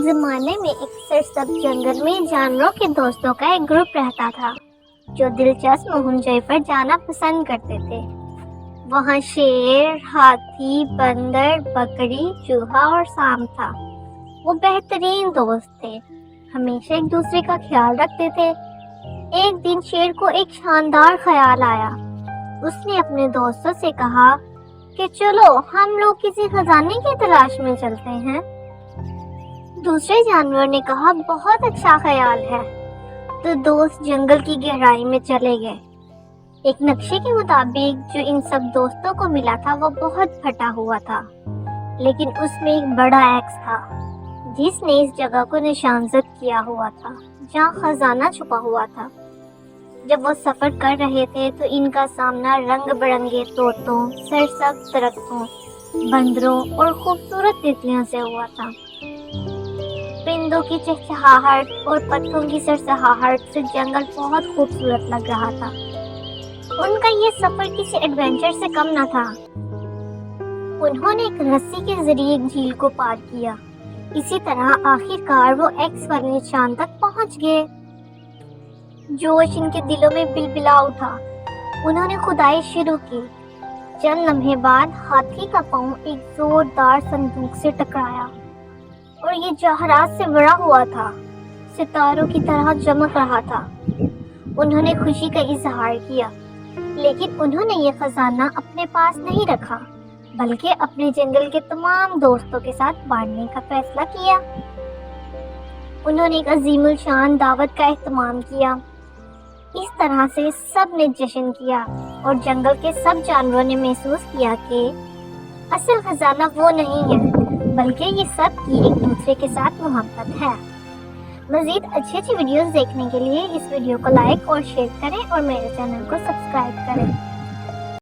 ایک زمانے میں ایک سرسبز جنگل میں جانوروں کے دوستوں کا ایک گروپ رہتا تھا جو دلچسپ مہم جائی پر جانا پسند کرتے تھے۔ وہاں شیر، ہاتھی، بندر، بکری، چوہا اور سانپ تھا۔ وہ بہترین دوست تھے، ہمیشہ ایک دوسرے کا خیال رکھتے تھے۔ ایک دن شیر کو ایک شاندار خیال آیا۔ اس نے اپنے دوستوں سے کہا کہ چلو ہم لوگ کسی خزانے کی تلاش میں چلتے ہیں۔ دوسرے جانور نے کہا بہت اچھا خیال ہے۔ تو دوست جنگل کی گہرائی میں چلے گئے۔ ایک نقشے کے مطابق جو ان سب دوستوں کو ملا تھا وہ بہت پھٹا ہوا تھا، لیکن اس میں ایک بڑا ایکس تھا جس نے اس جگہ کو نشانزد کیا ہوا تھا جہاں خزانہ چھپا ہوا تھا۔ جب وہ سفر کر رہے تھے تو ان کا سامنا رنگ برنگے طوطوں، سرسبز درختوں، بندروں اور خوبصورت تتلیوں سے ہوا تھا۔ پرندوں کی چہچہاہٹ اور پتوں کی سرسہاہٹ سے جنگل بہت خوبصورت لگ رہا تھا۔ ان کا یہ سفر کسی ایڈونچر سے کم نہ تھا۔ انہوں نے ایک رسی کے ذریعے ایک جھیل کو پار کیا۔ اسی طرح آخر کار وہ ایکس والے نشان تک پہنچ گئے۔ جوش ان کے دلوں میں بلبلا اٹھا۔ انہوں نے کھدائی شروع کی۔ چند لمحے بعد ہاتھی کا پاؤں ایک زوردار صندوق سے ٹکرایا اور یہ جواہرات سے بھرا ہوا تھا، ستاروں کی طرح چمک رہا تھا۔ انہوں نے خوشی کا اظہار کیا، لیکن انہوں نے یہ خزانہ اپنے پاس نہیں رکھا بلکہ اپنے جنگل کے تمام دوستوں کے ساتھ بانٹنے کا فیصلہ کیا۔ انہوں نے ایک عظیم الشان دعوت کا اہتمام کیا۔ اس طرح سے سب نے جشن کیا اور جنگل کے سب جانوروں نے محسوس کیا کہ اصل خزانہ وہ نہیں ہے بلکہ یہ سب کی ایک دوسرے کے ساتھ محبت ہے۔ مزید اچھی ویڈیوز دیکھنے کے لیے اس ویڈیو کو لائک اور شیئر کریں اور میرے چینل کو سبسکرائب کریں۔